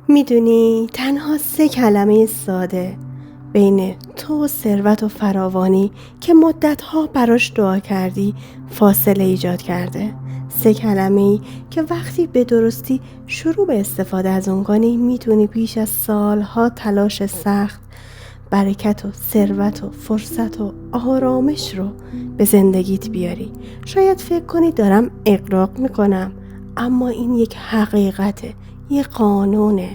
میدونی تنها 3 کلمه ساده بین تو و ثروت و فراوانی که مدتها براش دعا کردی فاصله ایجاد کرده. 3 کلمه‌ای که وقتی به درستی شروع به استفاده از اون کنی میتونی پیش از سالها تلاش سخت برکت و ثروت و فرصت و آرامش رو به زندگیت بیاری. شاید فکر کنی دارم اغراق میکنم، اما این یک حقیقته، یک قانونه.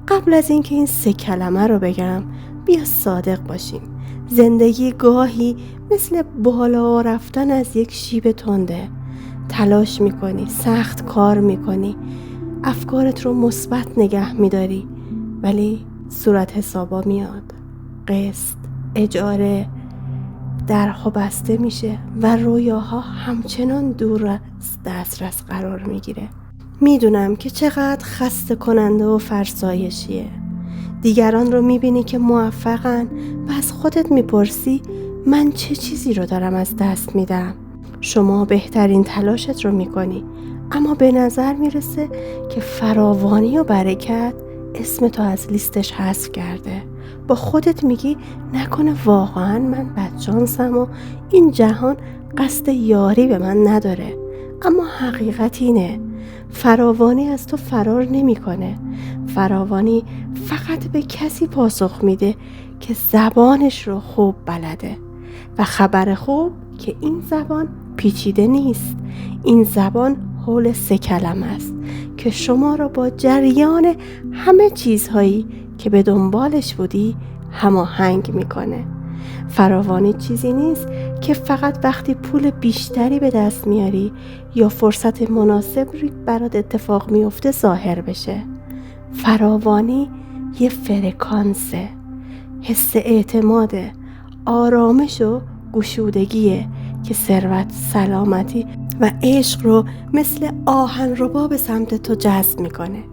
قبل از اینکه این 3 کلمه رو بگم بیا صادق باشیم. زندگی گاهی مثل بالا رفتن از یک شیب تنده. تلاش میکنی، سخت کار میکنی، افکارت رو مثبت نگه میداری، ولی صورت حسابا میاد، قسط، اجاره، درها بسته میشه و رویاها همچنان دور از دسترس قرار میگیره. میدونم که چقدر خسته کننده و فرسایشیه. دیگران رو میبینی که موفقن و از خودت میپرسی من چه چیزی رو دارم از دست میدم؟ شما بهترین تلاشت رو میکنی، اما به نظر میرسه که فراوانی و برکت اسم تو از لیستش حذف کرده. با خودت میگی نکنه واقعا من بدشانسم و این جهان قصد یاری به من نداره. اما حقیقت اینه، فراوانی از تو فرار نمیکنه. فراوانی فقط به کسی پاسخ میده که زبانش رو خوب بلده. و خبر خوب که این زبان پیچیده نیست. این زبان حول 3 کلمه است که شما را با جریان همه چیزهایی که به دنبالش بودی هماهنگ میکنه. فراوانی چیزی نیست که فقط وقتی پول بیشتری به دست میاری یا فرصت مناسبی برات اتفاق میفته ظاهر بشه. فراوانی یه فرکانسه، حس اعتماده، آرامش و گشودگیه که ثروت، سلامتی و عشق رو مثل آهنربا به سمت تو جذب میکنه.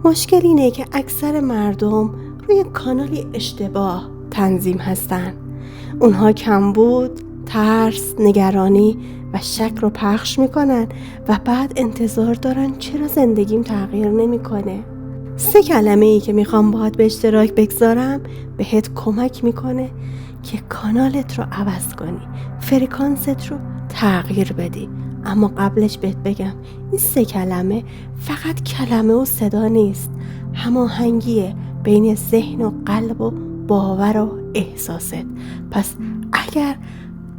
مشکل اینه که اکثر مردم روی کانالی اشتباه تنظیم هستن. اونها کمبود، ترس، نگرانی و شک رو پخش میکنن و بعد انتظار دارن چرا زندگیم تغییر نمیکنه. 3 کلمه‌ای که میخوام باهات به اشتراک بگذارم بهت کمک میکنه که کانالت رو عوض کنی، فرکانست رو تغییر بدی. اما قبلش بهت بگم این 3 کلمه فقط کلمه و صدا نیست، هماهنگیه بین ذهن و قلب و باور و احساست. پس اگر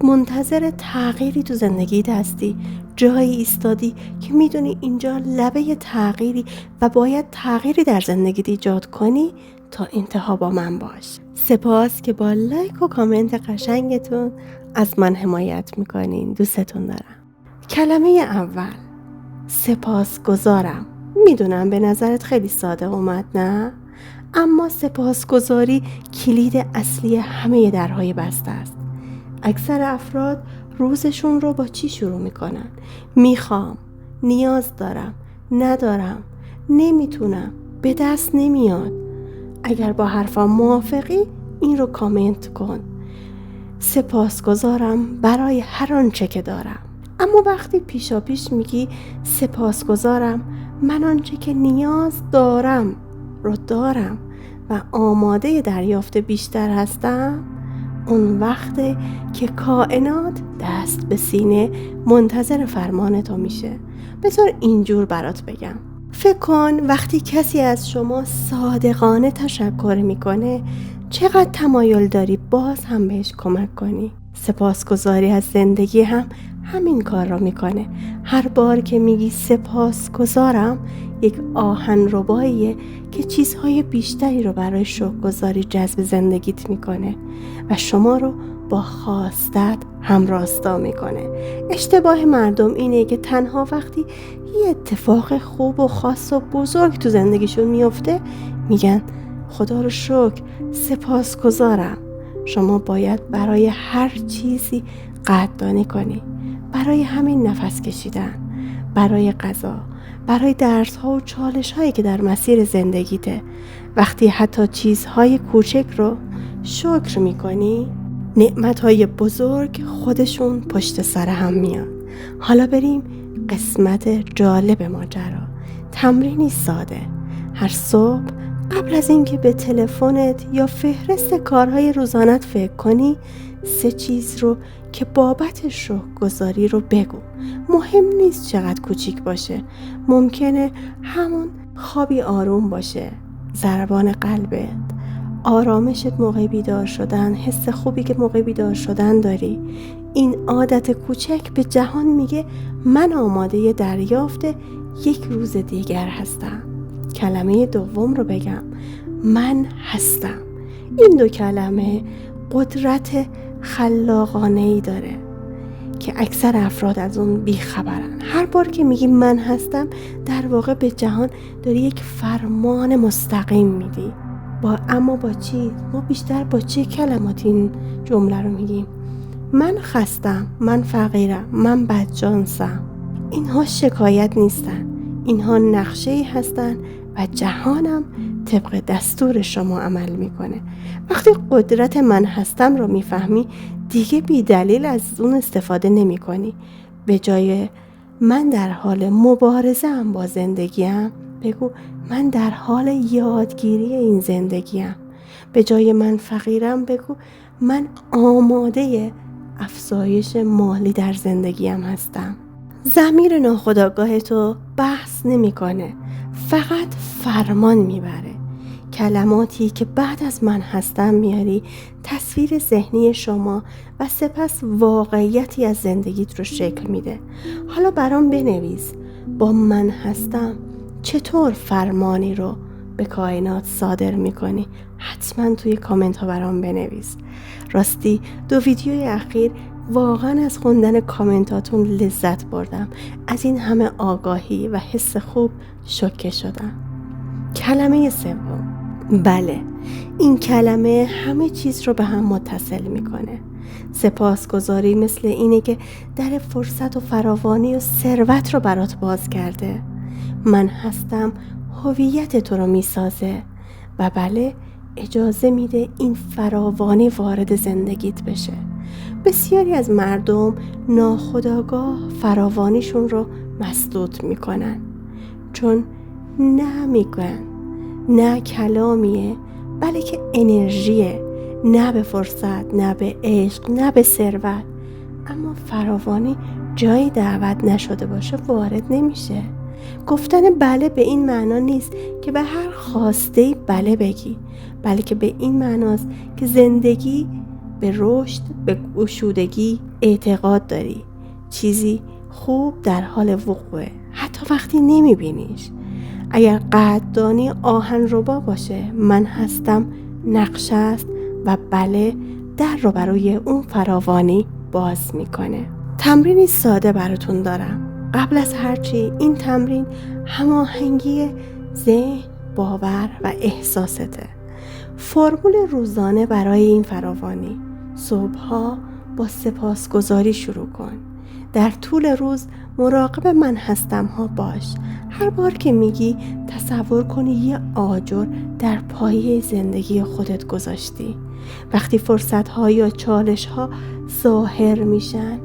منتظر تغییری تو زندگیت هستی، جایی ایستادی که میدونی اینجا لبه تغییری و باید تغییری در زندگیت ایجاد کنی، تا انتها با من باش. سپاس که با لایک و کامنت قشنگتون از من حمایت میکنین. دوستتون دارم. کلمه اول، سپاسگزارم. میدونم به نظرت خیلی ساده اومد، نه؟ اما سپاسگزاری کلید اصلی همه درهای بسته است. اکثر افراد روزشون رو با چی شروع میکنن؟ میخوام، نیاز دارم، ندارم، نمیتونم، به دست نمیاد. اگر با حرفم موافقی این رو کامنت کن. سپاسگزارم برای هر آنچه که دارم. اما وقتی پیشا پیش میگی سپاسگزارم من آنچه که نیاز دارم رو دارم و آماده دریافت بیشتر هستم، اون وقته که کائنات دست به سینه منتظر فرمان تو میشه. بذار اینجور برات بگم. فکر کن وقتی کسی از شما صادقانه تشکر میکنه چقدر تمایل داری باز هم بهش کمک کنی. سپاسگزاری از زندگی هم همین کار را میکنه. هر بار که میگی سپاسگزارم یک آهنرباییه که چیزهای بیشتری رو برای شکرگزاری جذب زندگیت میکنه و شما رو با خواستت همراستا میکنه. اشتباه مردم اینه که تنها وقتی یه اتفاق خوب و خاص و بزرگ تو زندگیشون میفته میگن خدا رو شکر، سپاسگزارم. شما باید برای هر چیزی قدردانی کنی. برای همین نفس کشیدن، برای غذا، برای درس‌ها و چالش‌هایی که در مسیر زندگیته. وقتی حتی چیزهای کوچک رو شکر می‌کنی، نعمت‌های بزرگ خودشون پشت سر هم میان. حالا بریم قسمت جالب ماجرا. تمرینی ساده. هر صبح قبل از اینکه به تلفنت یا فهرست کارهای روزانت فکر کنی 3 چیز رو که بابتش رو گذاری رو بگو. مهم نیست چقدر کوچیک باشه. ممکنه همون خوابی آروم باشه، ضربان قلبت، آرامشت موقع بیدار شدن، حس خوبی که موقع بیدار شدن داری. این عادت کوچک به جهان میگه من آماده دریافت یک روز دیگر هستم. کلمه دوم رو بگم، من هستم. این 2 کلمه قدرت خلاقانه‌ای داره که اکثر افراد از اون بیخبرن. هر بار که میگی من هستم در واقع به جهان داری یک فرمان مستقیم میدی. اما با چی؟ ما بیشتر با چه کلمات این جمله رو میگیم؟ من خستم، من فقیرم، من بدجانسم. اینها شکایت نیستن، اینها نقشه‌ای هستن و جهانم طبق دستور شما عمل میکنه. وقتی قدرت من هستم رو میفهمی دیگه بی دلیل از اون استفاده نمی کنی. به جای من در حال مبارزه ام با زندگیم بگو من در حال یادگیری این زندگیم. به جای من فقیرم بگو من آماده افزایش مالی در زندگیم هستم. ضمیر ناخودآگاه تو بحث نمیکنه، فقط فرمان میبره. کلماتی که بعد از من هستم میاری تصویر ذهنی شما و سپس واقعیتی از زندگیت رو شکل میده. حالا برام بنویس با من هستم چطور فرمانی رو به کائنات صادر میکنی. حتما توی کامنت ها برام بنویس. راستی 2 ویدیوی اخیر واقعا از خوندن کامنتاتون لذت بردم. از این همه آگاهی و حس خوب شوکه شدم. کلمه سوم، بله، این کلمه همه چیز رو به هم متصل میکنه. سپاسگزاری مثل اینه که در فرصت و فراوانی و ثروت رو برات باز کرده. من هستم هویت تو رو میسازه و بله اجازه میده این فراوانی وارد زندگیت بشه. بسیاری از مردم ناخودآگاه فراوانیشون رو مسدود میکنن چون نه میگن، نه کلامیه بلکه انرژیه، نه به فرصت، نه به عشق، نه به ثروت. اما فراوانی جایی دعوت نشده باشه وارد نمیشه. گفتن بله به این معنا نیست که به هر خواسته‌ای بله بگی، بلکه به این معناست که زندگی به رشد، به گشودگی اعتقاد داری. چیزی خوب در حال وقوعه، حتی وقتی نمیبینیش. اگر قدردانی آهنربا باشه، من هستم نقشه است و بله در رو برای اون فراوانی باز میکنه. تمرینی ساده براتون دارم. قبل از هرچی این تمرین هماهنگی ذهن، باور و احساسته. فرمول روزانه برای این فراوانی: صبحها با سپاسگزاری شروع کن. در طول روز مراقب من هستم ها باش. هر بار که میگی تصور کنی یه آجر در پایه زندگی خودت گذاشتی. وقتی فرصت ها یا چالش ها ظاهر میشن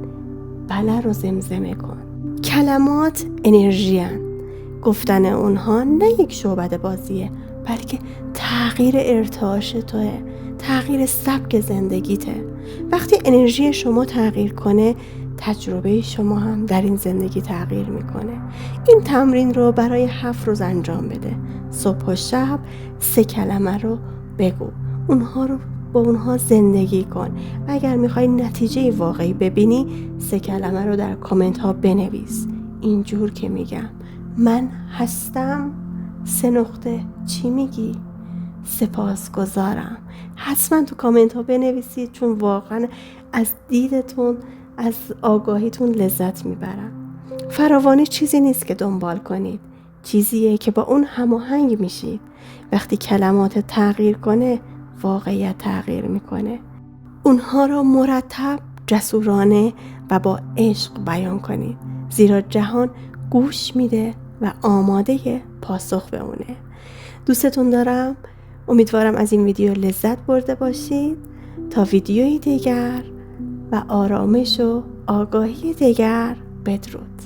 بله رو زمزمه کن. کلمات انرژی هن. گفتن اونها نه یک شعبده بازیه بلکه تغییر ارتعاش توه، تغییر سبک زندگیته. وقتی انرژی شما تغییر کنه تجربه شما هم در این زندگی تغییر میکنه. این تمرین رو برای 7 روز انجام بده. صبح و شب 3 کلمه رو بگو. اونها رو با اونها زندگی کن. و اگر میخوای نتیجه واقعی ببینی 3 کلمه رو در کامنت ها بنویس. اینجور که میگم من هستم 3 نقطه چی میگی؟ سپاسگزارم. حتما تو کامنت ها بنویسید چون واقعا از دیدتون، از آگاهیتون لذت میبرم. فراوانی چیزی نیست که دنبال کنید، چیزیه که با اون هماهنگ میشید. وقتی کلمات تغییر کنه واقعیت تغییر میکنه. اونها را مرتب، جسورانه و با عشق بیان کنید، زیرا جهان گوش میده و آماده پاسخ به اونه. دوستتون دارم. امیدوارم از این ویدیو لذت برده باشید. تا ویدیوی دیگر و آرامش و آگاهی دیگر، بدرود.